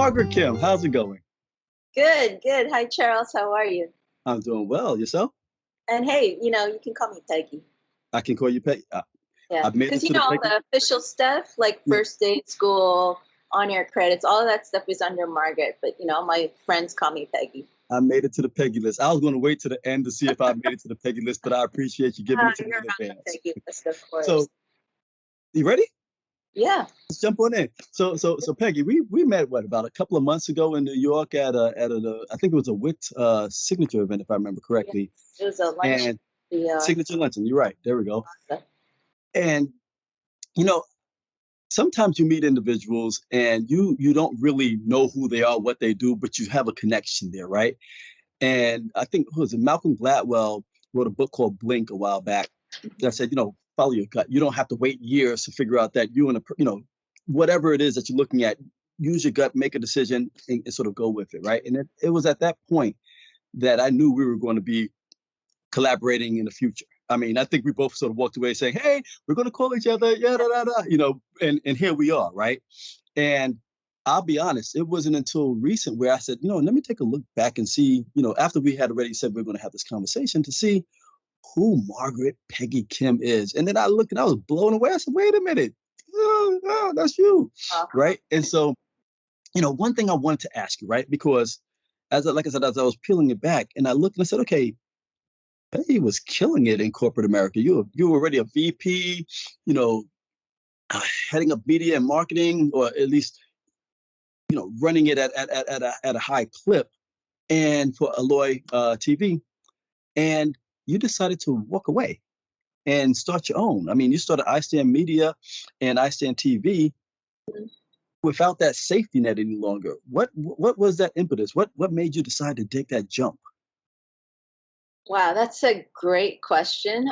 Margaret Kim, how's it going? Good, good. Hi, Charles. How are you? I'm doing well. Yourself? And hey, you can call me Peggy. I can call you Peggy. Yeah, I've made because it to the all Peggy. the official stuff like Yeah, first day at school, on-air credits, all of that stuff is under Margaret. But my friends call me Peggy. I made it to the Peggy list. I was going to wait to the end to see if I made it to the Peggy list, but I appreciate you giving it to me You're in on the advance. Peggy list, of course. So, you ready? Yeah. Let's jump on in. So Peggy, we met about a couple of months ago in New York at I think it was a WIT signature event, if I remember Yeah. correctly, It was a lunch. and The signature luncheon. You're right. There we go. stuff. And you know, sometimes you meet individuals and you don't really know who they are, what they do, but you have a connection there, right? And I think who was it? Malcolm Gladwell wrote a book called Blink a while back that said, follow your gut. You don't have to wait years to figure out that whatever it is that you're looking at, use your gut, make a decision, and sort of go with it, right? And it was at that point that I knew we were going to be collaborating in the future. I mean, I think we both sort of walked away saying, "Hey, we're going to call each other, yeah, da, da, da," and here we are, right? And I'll be honest, it wasn't until recent where I said, let me take a look back and see, after we had already said we are going to have this conversation to see who Margaret Peggy Kim is. And then I looked and I was blown away. I said, wait a minute, that's you, right? And so, one thing I wanted to ask you, right? Because like I said, as I was peeling it back and I looked and I said, okay, Peggy was killing it in corporate America. You were already a VP, you know, heading up media and marketing, or at least running it at a high clip, and for Alloy TV, and you decided to walk away and start your own. I mean, you started iStand Media and iStand TV without that safety net any longer. What was that impetus? What made you decide to take that jump? Wow, that's a great question.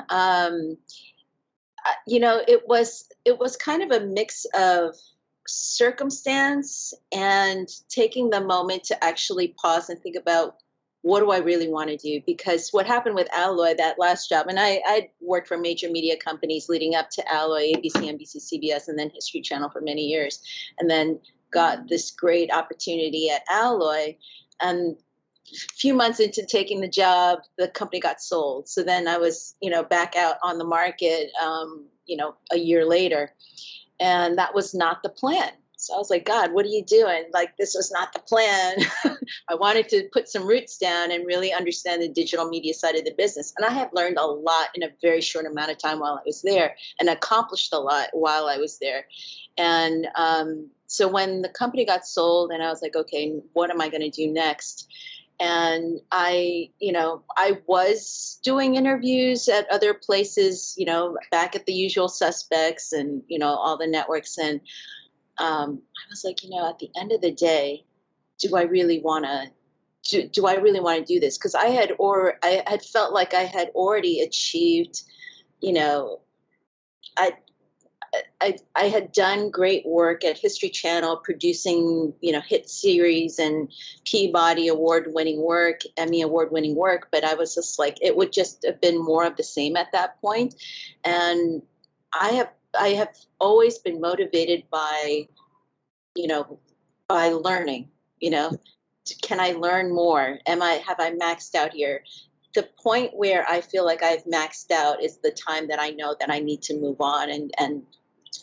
It was kind of a mix of circumstance and taking the moment to actually pause and think about what do I really want to do? Because what happened with Alloy, that last job, and I worked for major media companies leading up to Alloy, ABC, NBC, CBS, and then History Channel for many years, and then got this great opportunity at Alloy. And a few months into taking the job, the company got sold. So then I was, back out on the market, a year later. And that was not the plan. So I was like, God, what are you doing? Like, this was not the plan. I wanted to put some roots down and really understand the digital media side of the business. And I have learned a lot in a very short amount of time while I was there, and accomplished a lot while I was there. And so when the company got sold and I was like, okay, what am I going to do next? And I was doing interviews at other places, back at the usual suspects and, all the networks. And I was like, at the end of the day, do I really want to do this? Because I had felt like I had already achieved, you know, I I had done great work at History Channel, producing, hit series and Peabody Award-winning work, Emmy Award-winning work. But I was just like, it would just have been more of the same at that point. And I have always been motivated by, by learning. Can I learn more? Have I maxed out here? The point where I feel like I've maxed out is the time that I know that I need to move on and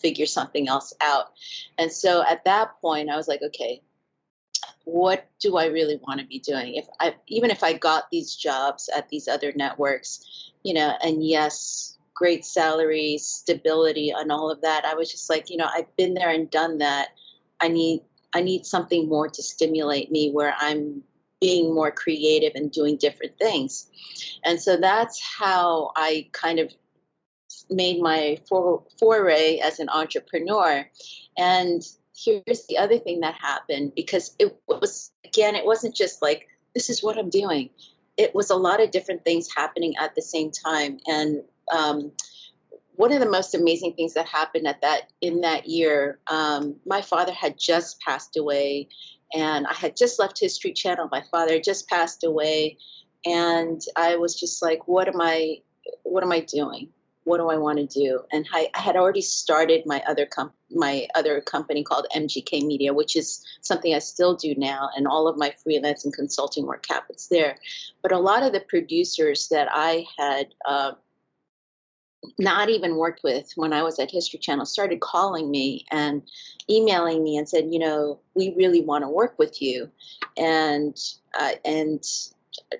figure something else out. And so at that point, I was like, okay, what do I really want to be doing? Even if I got these jobs at these other networks, and yes, great salaries, stability, and all of that, I was just like, I've been there and done that. I need something more to stimulate me where I'm being more creative and doing different things. And so that's how I kind of made my foray as an entrepreneur. And here's the other thing that happened, because it wasn't just like, this is what I'm doing. It was a lot of different things happening at the same time. And one of the most amazing things that happened in that year, my father had just passed away, and I had just left History Channel. My father had just passed away, and I was just like, what am I doing? what do I want to do? And I had already started my other company called MGK Media, which is something I still do now, and all of my freelance and consulting work happens there. But a lot of the producers that I had not even worked with when I was at History Channel started calling me and emailing me and said, we really want to work with you, and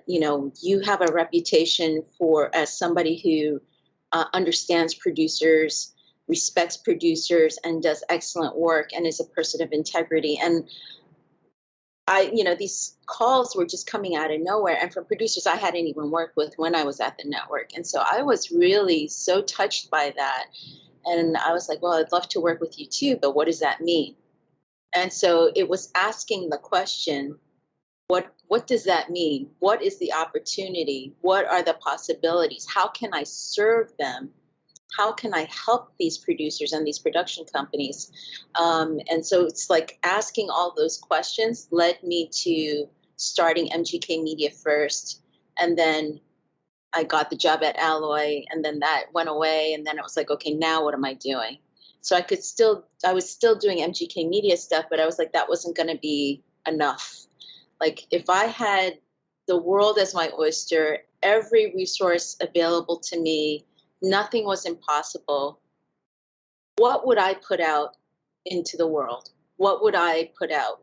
you have a reputation for as somebody who understands producers, respects producers, and does excellent work, and is a person of integrity. And these calls were just coming out of nowhere, and from producers I hadn't even worked with when I was at the network. And so I was really so touched by that. And I was like, well, I'd love to work with you too, but what does that mean? And so it was asking the question, what does that mean? What is the opportunity? What are the possibilities? How can I serve them? How can I help these producers and these production companies? And so it's like asking all those questions led me to starting MGK Media first. And then I got the job at Alloy, and then that went away. And then it was like, okay, now what am I doing? So I was still doing MGK Media stuff, but I was like, that wasn't going to be enough. Like, if I had the world as my oyster, every resource available to me, nothing was impossible, what would I put out into the world? What would I put out?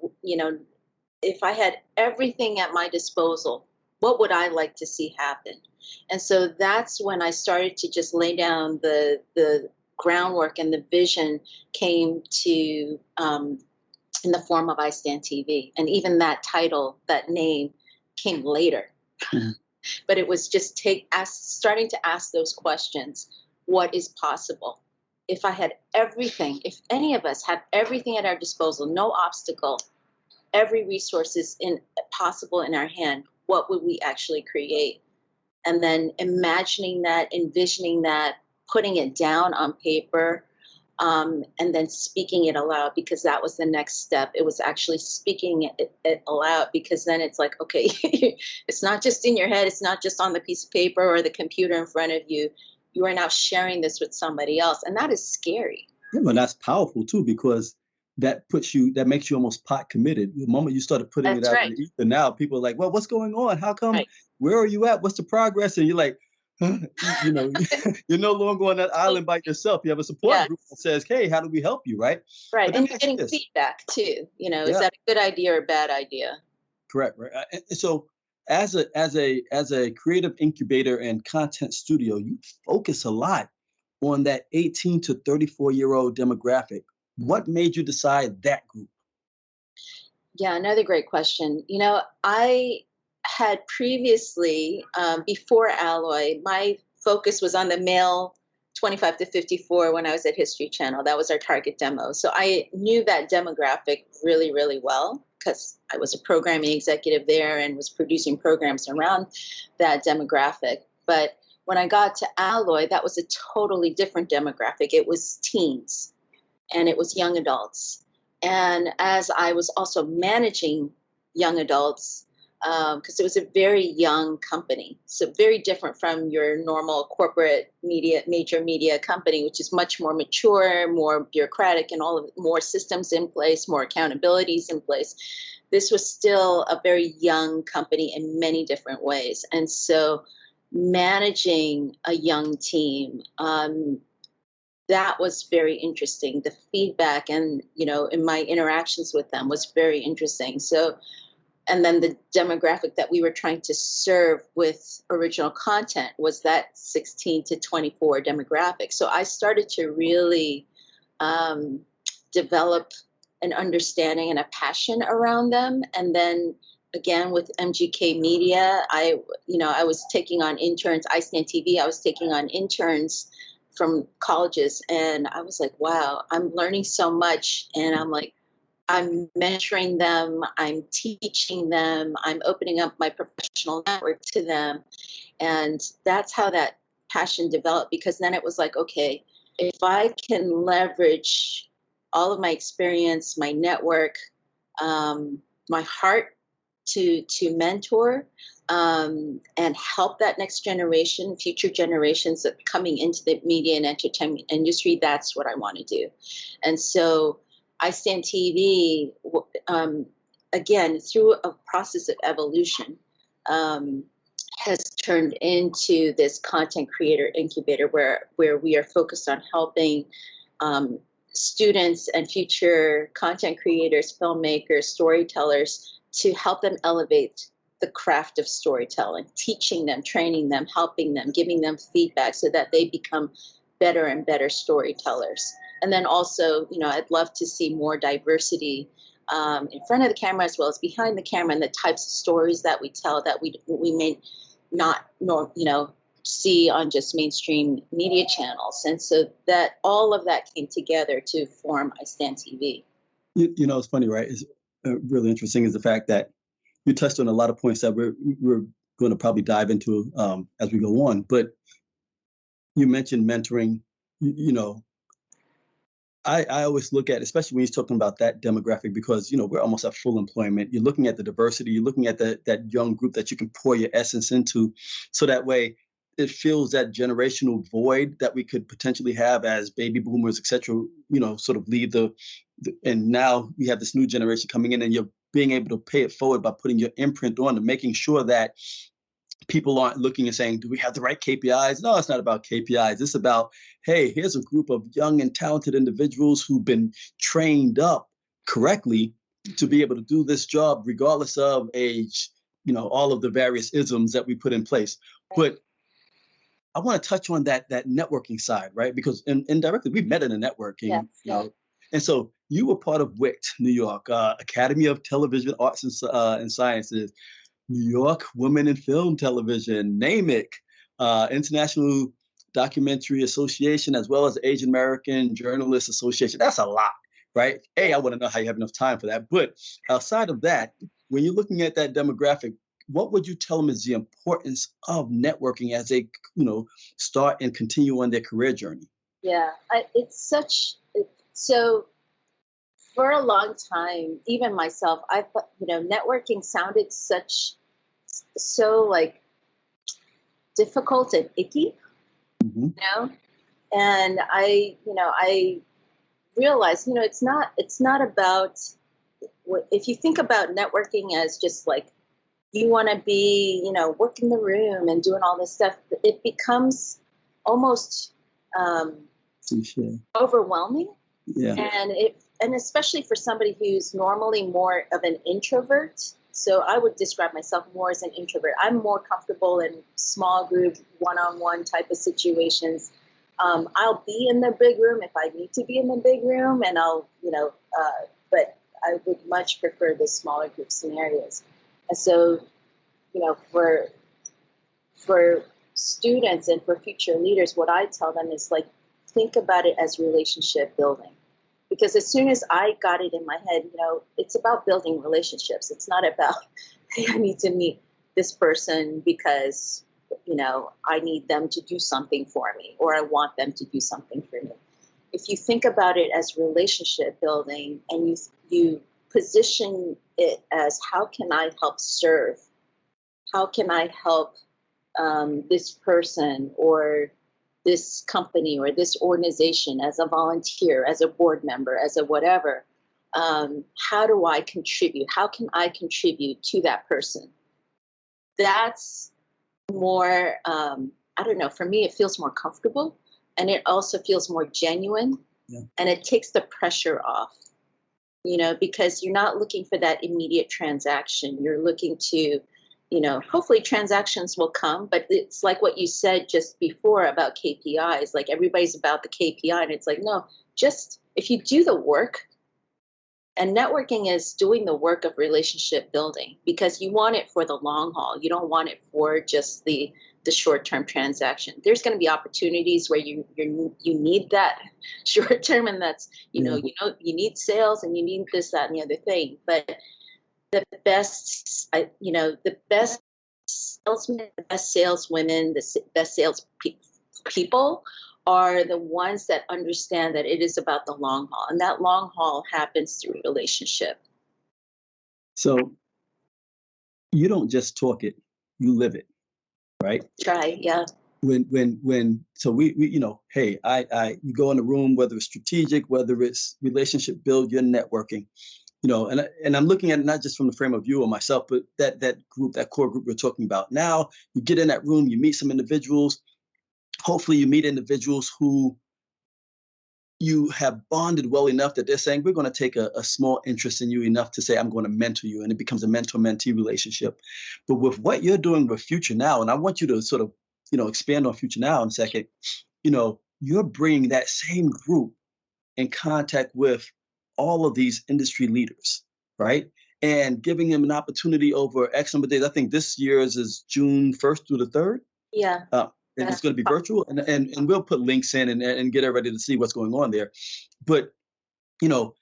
If I had everything at my disposal, what would I like to see happen? And so that's when I started to just lay down the groundwork, and the vision came to in the form of I Stand TV. And even that title, that name, came later. Mhm. But it was just starting to ask those questions. What is possible? If I had everything, if any of us had everything at our disposal, no obstacle, every resource is possible in our hand, what would we actually create? And then imagining that, envisioning that, putting it down on paper, and then speaking it aloud, because that was the next step. It was actually speaking it aloud, because then it's like, okay, it's not just in your head. It's not just on the piece of paper or the computer in front of you. You are now sharing this with somebody else. And that is scary. Yeah, but that's powerful too, because that makes you almost pot committed. The moment you started putting it That's out in right. the ether, now people are like, well, what's going on? How come? Right. Where are you at? What's the progress? And you're like, you know, you're no longer on that island by yourself. You have a support Yeah. group that says, hey, how do we help you? Right. Right. But let And me you're ask you getting this. feedback too. Is Yeah, that a good idea or a bad idea? correct. Right. And so as a creative incubator and content studio, you focus a lot on that 18 to 34-year-old demographic. What made you decide that group? Yeah, another great question. I had previously, before Alloy, my focus was on the male 25 to 54 when I was at History Channel. That was our target demo. So I knew that demographic really, really well, because I was a programming executive there and was producing programs around that demographic. But when I got to Alloy, that was a totally different demographic. It was teens, and it was young adults. And as I was also managing young adults, because it was a very young company, so very different from your normal corporate media, major media company, which is much more mature, more bureaucratic, and more systems in place, more accountabilities in place. This was still a very young company in many different ways. And so managing a young team, that was very interesting. The feedback and, in my interactions with them was very interesting. So, and then the demographic that we were trying to serve with original content was that 16 to 24 demographic. So I started to really develop an understanding and a passion around them. And then again, with MGK Media, I was taking on interns. I Stand TV, I was taking on interns from colleges, and I was like, wow, I'm learning so much. And I'm mentoring them, I'm teaching them, I'm opening up my professional network to them. And that's how that passion developed, because then it was like, okay, if I can leverage all of my experience, my network, my heart to mentor and help that next generation, future generations that coming into the media and entertainment industry. That's what I want to do. And so I Stand TV, again, through a process of evolution, has turned into this content creator incubator where we are focused on helping students and future content creators, filmmakers, storytellers to help them elevate the craft of storytelling, teaching them, training them, helping them, giving them feedback so that they become better and better storytellers. And then also, I'd love to see more diversity in front of the camera as well as behind the camera, and the types of stories that we tell that we may not see on just mainstream media channels. And so that all of that came together to form I Stand TV. It's funny, right? It's really interesting is the fact that you touched on a lot of points that we're going to probably dive into as we go on. But you mentioned mentoring. I always look at, especially when you're talking about that demographic, because we're almost at full employment. You're looking at the diversity. You're looking at that young group that you can pour your essence into, so that way it fills that generational void that we could potentially have as baby boomers, et cetera. Sort of leave and now we have this new generation coming in, and you're being able to pay it forward by putting your imprint on and making sure that people aren't looking and saying, do we have the right KPIs? No, it's not about KPIs. It's about, hey, here's a group of young and talented individuals who've been trained up correctly to be able to do this job regardless of age, all of the various isms that we put in place. But I want to touch on that networking side, right? Because indirectly, we met in a networking, And so you were part of WICT, New York, Academy of Television Arts and Sciences, New York Women in Film Television, NAMIC, International Documentary Association, as well as the Asian American Journalists Association. That's a lot, right? I want to know how you have enough time for that. But outside of that, when you're looking at that demographic, what would you tell them is the importance of networking as they, start and continue on their career journey? Yeah, so for a long time, even myself, I thought, networking sounded so like difficult and icky, and I realized, it's not about if you think about networking as just like you want to be, work in the room and doing all this stuff, it becomes almost overwhelming. Yeah. And especially for somebody who's normally more of an introvert. So I would describe myself more as an introvert. I'm more comfortable in small group, one-on-one type of situations. I'll be in the big room if I need to be in the big room, and but I would much prefer the smaller group scenarios. And so, for students and for future leaders, what I tell them is like, think about it as relationship building. Because as soon as I got it in my head, it's about building relationships. It's not about, hey, I need to meet this person because, I need them to do something for me, or I want them to do something for me. If you think about it as relationship building, and you position it as, how can I help serve? How can I help this person or this company or this organization as a volunteer, as a board member, as a whatever? How do I contribute? How can I contribute to that person? That's more, I don't know, for me, it feels more comfortable, and it also feels more genuine, and it takes the pressure off, because you're not looking for that immediate transaction. You're looking to, hopefully transactions will come, but it's like what you said just before about KPIs, like everybody's about the KPI, and it's like, no, just if you do the work. And networking is doing the work of relationship building, because you want it for the long haul. You don't want it for just the short-term transaction. There's going to be opportunities where you need that short-term, and that's, you need sales and you need this, that, and the other thing. But the best salesmen, the best saleswomen, the best sales people are the ones that understand that it is about the long haul, and that long haul happens through relationship. So you don't just talk it, you live it, right? Try, yeah. So we you know, hey, you go in the room, whether it's strategic, whether it's relationship build, you're networking, you know, and I'm looking at it not just from the frame of you or myself, but that group, that core group we're talking about. Now you get in that room, you meet some individuals. Hopefully you meet individuals who you have bonded well enough that they're saying, we're going to take a small interest in you enough to say, I'm going to mentor you. And it becomes a mentor-mentee relationship. But with what you're doing with Future Now, and I want you to sort of, you know, expand on Future Now in a second, you know, you're bringing that same group in contact with all of these industry leaders, right? And giving them an opportunity over X number of days. I think this year's is June 1st through the 3rd. Yeah. And it's going to be virtual, and we'll put links in and get everybody to see what's going on there. But, you know,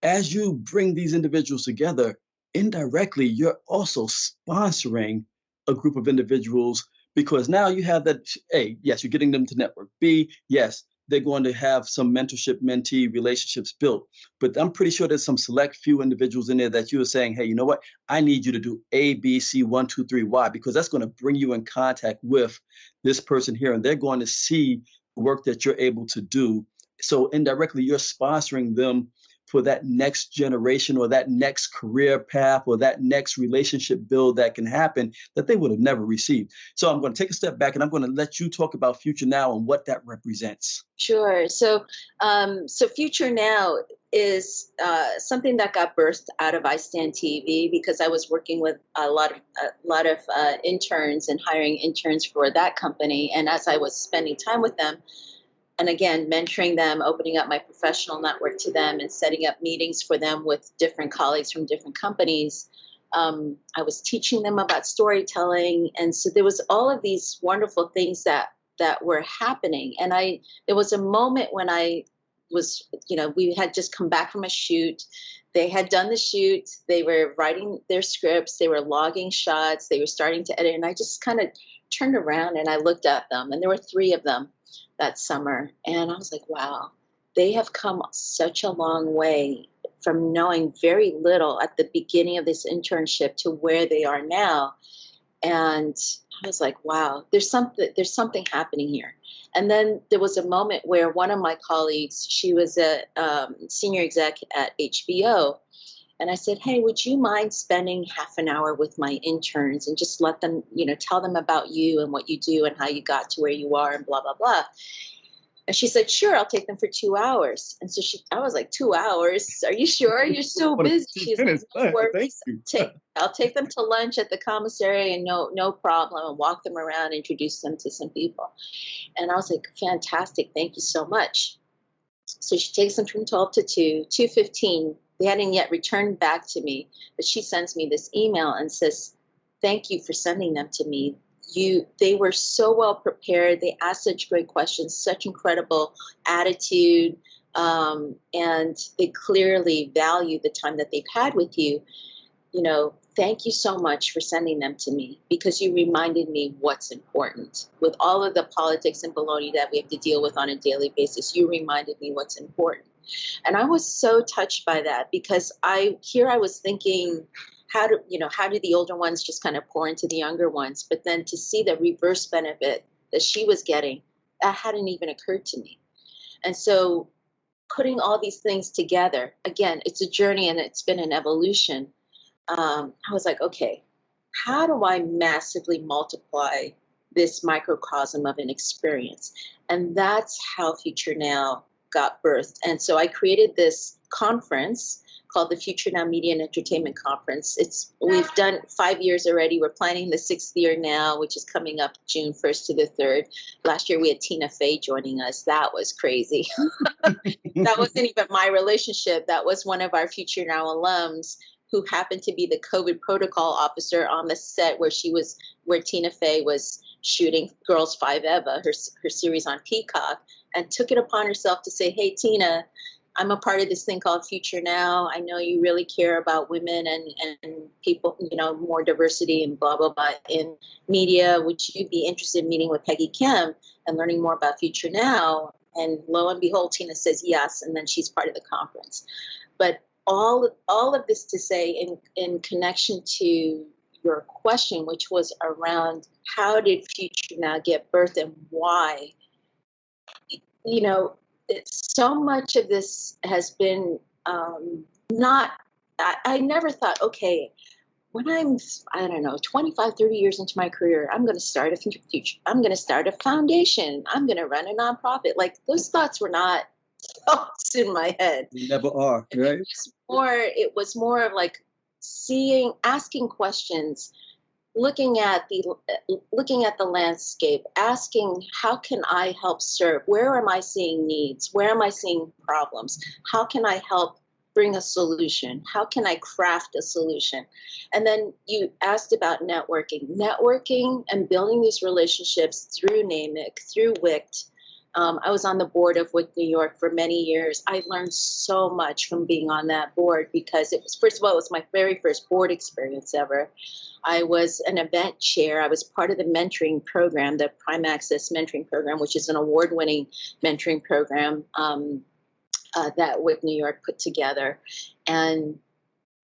as you bring these individuals together, indirectly, you're also sponsoring a group of individuals because now you have that, A, yes, you're getting them to network. B, yes, they're going to have some mentorship mentee relationships built. But I'm pretty sure there's some select few individuals in there that you are saying, hey, you know what? I need you to do A, B, C, 1, 2, 3, Y, because that's going to bring you in contact with this person here. And they're going to see the work that you're able to do. So indirectly, you're sponsoring them for that next generation or that next career path or that next relationship build that can happen that they would have never received. So I'm going to take a step back and I'm going to let you talk about Future Now and what that represents. Sure. So Future Now is something that got birthed out of iStand TV because I was working with a lot of interns and hiring interns for that company. And as I was spending time with them, and again, mentoring them, opening up my professional network to them, and setting up meetings for them with different colleagues from different companies, I was teaching them about storytelling, and so there was all of these wonderful things that were happening. And there was a moment when I was, you know, we had just come back from a shoot. They had done the shoot. They were writing their scripts. They were logging shots. They were starting to edit, and I just kind of turned around and I looked at them, and there were 3 of them that summer. And I was like, wow, they have come such a long way from knowing very little at the beginning of this internship to where they are now. And I was like, wow, there's something happening here. And then there was a moment where one of my colleagues, she was a senior exec at HBO. And I said, hey, would you mind spending half an hour with my interns and just let them, you know, tell them about you and what you do and how you got to where you are and blah, blah, blah. And she said, sure, I'll take them for 2 hours. And so I was like, 2 hours? Are you sure? You're so busy. She's like, no worries. I'll take them to lunch at the commissary and no problem, and walk them around, introduce them to some people. And I was like, fantastic. Thank you so much. So she takes them from 12 to 2, 2:15. They hadn't yet returned back to me, but she sends me this email and says, thank you for sending them to me. They were so well prepared. They asked such great questions, such incredible attitude, and they clearly value the time that they've had with you. You know, thank you so much for sending them to me, because you reminded me what's important. With all of the politics and baloney that we have to deal with on a daily basis, you reminded me what's important. And I was so touched by that, because I was thinking, how do the older ones just kind of pour into the younger ones? But then to see the reverse benefit that she was getting, that hadn't even occurred to me. And so putting all these things together, again, it's a journey and it's been an evolution. I was like, okay, how do I massively multiply this microcosm of an experience? And that's how Future Now got birthed. And so I created this conference called the Future Now Media and Entertainment Conference. We've done 5 years already. We're planning the 6th year now, which is coming up June 1st to the 3rd. Last year we had Tina Fey joining us. That was crazy. That wasn't even my relationship. That was one of our Future Now alums who happened to be the COVID protocol officer on the set where Tina Fey was shooting Girls 5 Eva, her series on Peacock, and took it upon herself to say, hey, Tina, I'm a part of this thing called Future Now. I know you really care about women and people, you know, more diversity and blah, blah, blah in media. Would you be interested in meeting with Peggy Kim and learning more about Future Now? And lo and behold, Tina says yes, and then she's part of the conference. But all of this to say, in connection to your question, which was around how did Future Now get birth and why, you know, so much of this has been not, I never thought, okay, when I'm, I don't know, 25, 30 years into my career, I'm going to start a future, I'm going to start a foundation, I'm going to run a nonprofit. Like those thoughts were not thoughts in my head. You never are, right? It was more of like asking questions, looking at the landscape, asking how can I help serve? Where am I seeing needs? Where am I seeing problems? How can I help bring a solution? How can I craft a solution? And then you asked about networking and building these relationships through NAMIC, through WICT. I was on the board of WIC New York for many years. I learned so much from being on that board because it was, first of all, it was my very first board experience ever. I was an event chair. I was part of the mentoring program, the Prime Access Mentoring Program, which is an award-winning mentoring program that WIC New York put together. And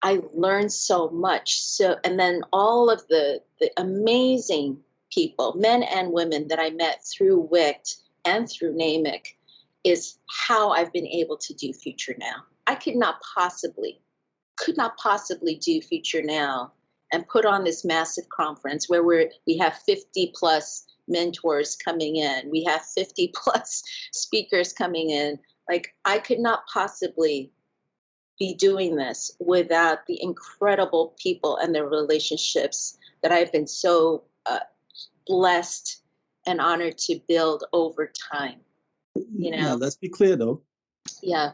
I learned so much. So, and then all of the amazing people, men and women that I met through WICT and through NAMIC is how I've been able to do Future Now. I could not possibly do Future Now and put on this massive conference where we have 50 plus mentors coming in. We have 50 plus speakers coming in. Like I could not possibly be doing this without the incredible people and the relationships that I've been so blessed and honored to build over time. You know? Now, let's be clear though. Yeah.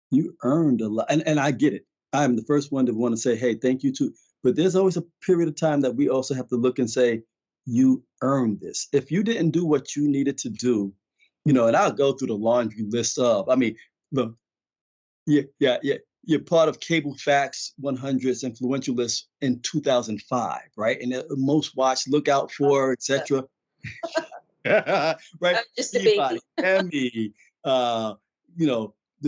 You earned a lot. And I get it. I'm the first one to want to say, hey, thank you too. But there's always a period of time that we also have to look and say, you earned this. If you didn't do what you needed to do, and I'll go through the laundry list of, I mean, look, yeah. You're part of Cable Facts 100's influential list in 2005, right? And the most watched, look out for, etc. Right? Just a baby. Emmy, the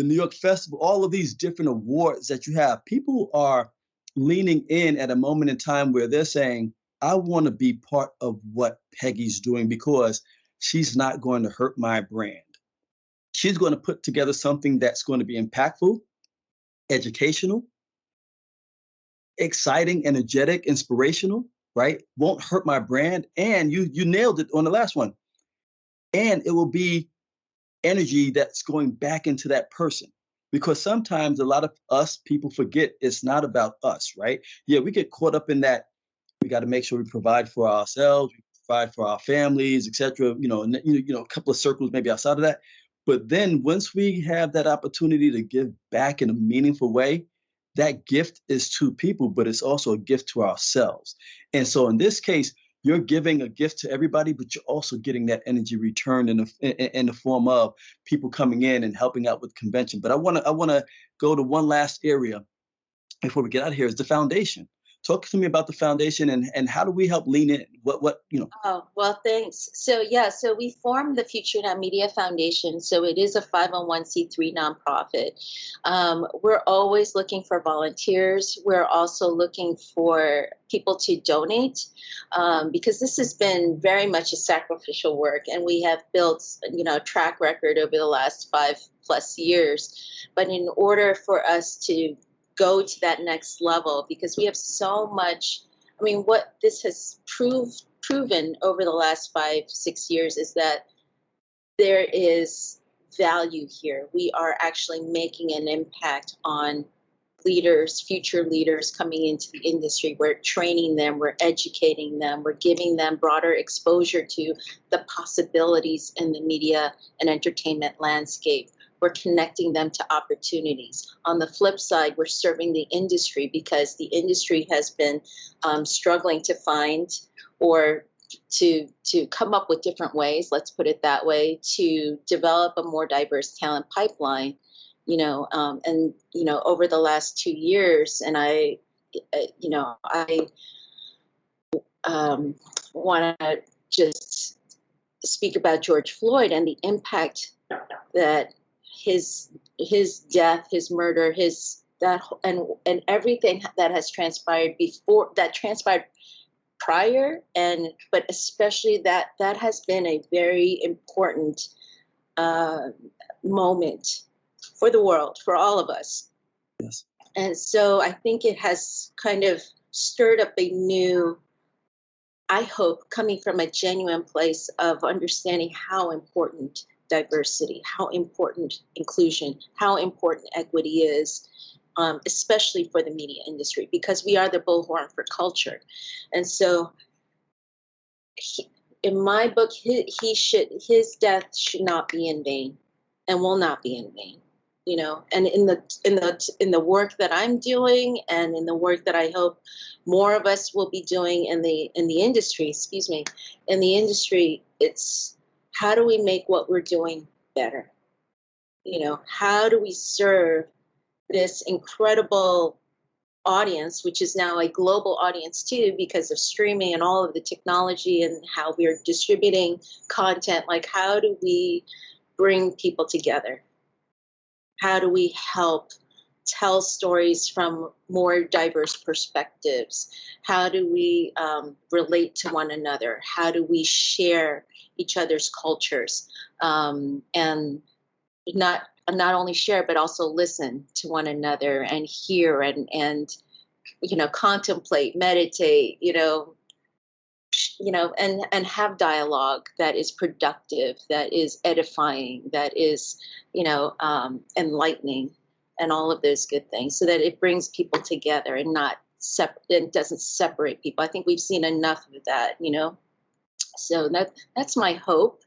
New York Festival, all of these different awards that you have. People are leaning in at a moment in time where they're saying, I want to be part of what Peggy's doing because she's not going to hurt my brand. She's going to put together something that's going to be impactful, educational, exciting, energetic, inspirational, right? Won't hurt my brand. And you nailed it on the last one. And it will be energy that's going back into that person. Because sometimes a lot of us people forget it's not about us, right? Yeah, we get caught up in that. We got to make sure we provide for ourselves, we provide for our families, etc. A couple of circles maybe outside of that. But then once we have that opportunity to give back in a meaningful way, that gift is to people, but it's also a gift to ourselves. And so in this case, you're giving a gift to everybody, but you're also getting that energy returned in the form of people coming in and helping out with convention. But I want to go to one last area before we get out of here, is the foundation. Talk to me about the foundation and how do we help lean in? Oh, well, thanks. So we formed the Future Now Media Foundation. So it is a 501c3 nonprofit. We're always looking for volunteers. We're also looking for people to donate because this has been very much a sacrificial work, and we have built, a track record over the last 5+ years. But in order for us to go to that next level, because we have so much, what this has proven over the last 5-6 years is that there is value here. We are actually making an impact on leaders, future leaders coming into the industry. We're training them, we're educating them, we're giving them broader exposure to the possibilities in the media and entertainment landscape. We're connecting them to opportunities. On the flip side, we're serving the industry because the industry has been struggling to find or to come up with different ways, let's put it that way, to develop a more diverse talent pipeline. Over the last 2 years, and I want to just speak about George Floyd and the impact that his death, his murder, his and everything that has transpired before, that transpired prior, and but especially that has been a very important uh, moment for the world, for all of us. Yes. And so I think it has kind of stirred up a new, I hope, coming from a genuine place of understanding how important diversity, how important inclusion, how important equity is, especially for the media industry, because we are the bullhorn for culture. And so, in my book, his death should not be in vain, and will not be in vain. You know, and in the work that I'm doing, and in the work that I hope more of us will be doing in the industry, excuse me, in the industry, it's how do we make what we're doing better? You know, how do we serve this incredible audience, which is now a global audience too, because of streaming and all of the technology and how we're distributing content? Like, how do we bring people together? How do we help tell stories from more diverse perspectives? How do we relate to one another? How do we share each other's cultures, and not only share but also listen to one another and hear and contemplate, meditate, and have dialogue that is productive, that is edifying, that is, enlightening, and all of those good things, so that it brings people together and not it doesn't separate people. I think we've seen enough of that. So that's my hope.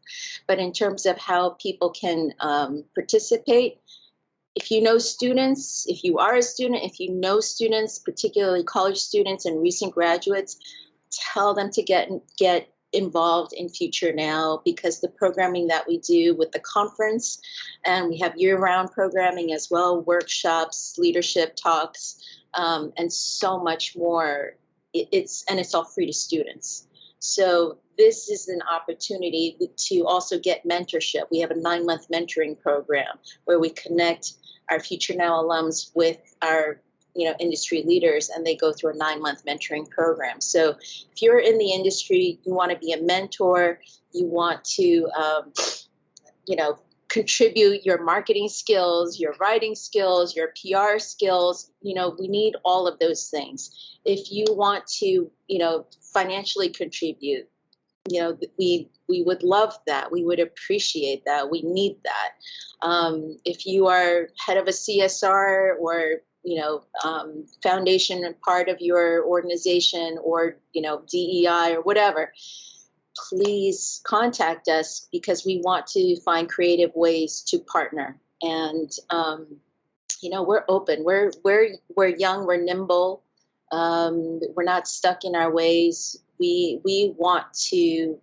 But in terms of how people can participate, if you know students, if you are a student, if you know students, particularly college students and recent graduates, tell them to get involved in Future Now, because the programming that we do with the conference, and we have year-round programming as well, workshops, leadership talks, and so much more. It's all free to students. So this is an opportunity to also get mentorship. We have a 9-month mentoring program where we connect our Future Now alums with our industry leaders, and they go through a 9-month mentoring program. So if you're in the industry, you want to be a mentor, you want to, contribute your marketing skills, your writing skills, your PR skills, we need all of those things. If you want to, financially contribute, we would love that. We would appreciate that. We need that. If you are head of a CSR or foundation and part of your organization, or DEI or whatever, please contact us, because we want to find creative ways to partner. And we're open. We're young. We're nimble. We're not stuck in our ways. We want to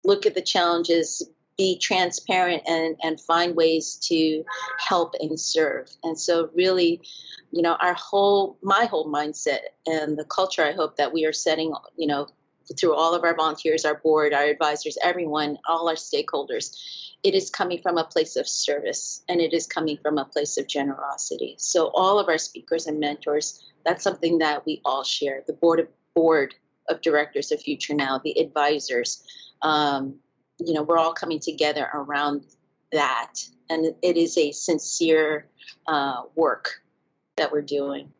look at the challenges, be transparent, and find ways to help and serve. And so really, my whole mindset and the culture I hope that we are setting, through all of our volunteers, our board, our advisors, everyone, all our stakeholders, it is coming from a place of service, and it is coming from a place of generosity. So all of our speakers and mentors, that's something that we all share. The board of directors of Future Now, the advisors, we're all coming together around that. And it is a sincere work that we're doing.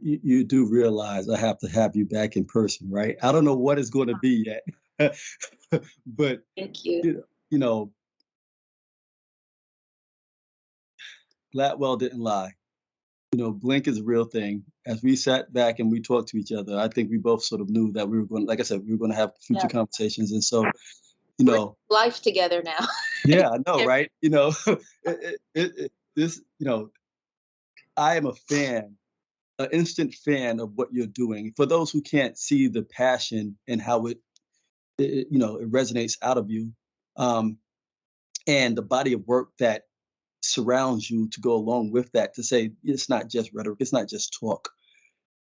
You do realize I have to have you back in person, right? I don't know what it's going to be yet, but Thank you. Gladwell didn't lie. Blink is a real thing. As we sat back and we talked to each other, I think we both sort of knew that we were going, like I said, we were going to have future conversations. And so, we're life together now. Yeah, I know, right? This, I am a fan, an instant fan of what you're doing. For those who can't see the passion and how it resonates out of you, and the body of work that surrounds you to go along with that, to say it's not just rhetoric, it's not just talk.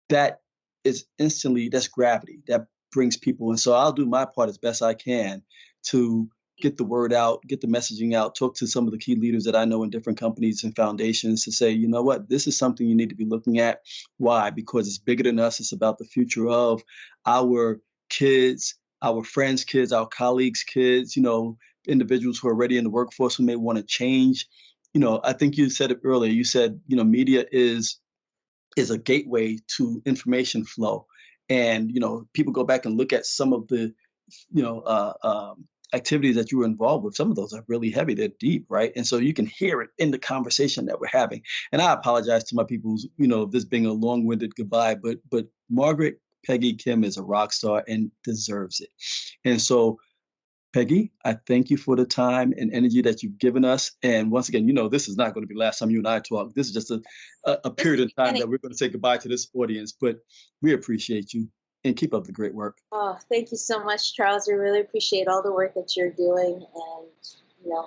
That is instantly, that's gravity that brings people. And so I'll do my part as best I can to get the word out, get the messaging out, talk to some of the key leaders that I know in different companies and foundations to say, you know what, this is something you need to be looking at. Why? Because it's bigger than us. It's about the future of our kids, our friends' kids, our colleagues' kids, individuals who are already in the workforce who may want to change. I think you said it earlier. You said, media is a gateway to information flow. And, people go back and look at some of the, you know, uh, um, activities that you were involved with. Some of those are really heavy, they're deep, right? And so you can hear it in the conversation that we're having. And I apologize to my people, this being a long-winded goodbye, but Margaret Peggy Kim is a rock star and deserves it. And so Peggy, I thank you for the time and energy that you've given us. And once again, this is not going to be the last time you and I talk. This is just a This is period the of time beginning. that we're going to say goodbye to this audience. But we appreciate you and keep up the great work. Oh, thank you so much, Charles. We really appreciate all the work that you're doing, and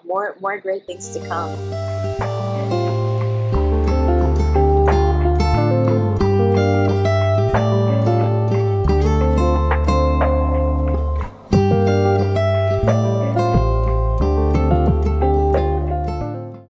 more great things to come.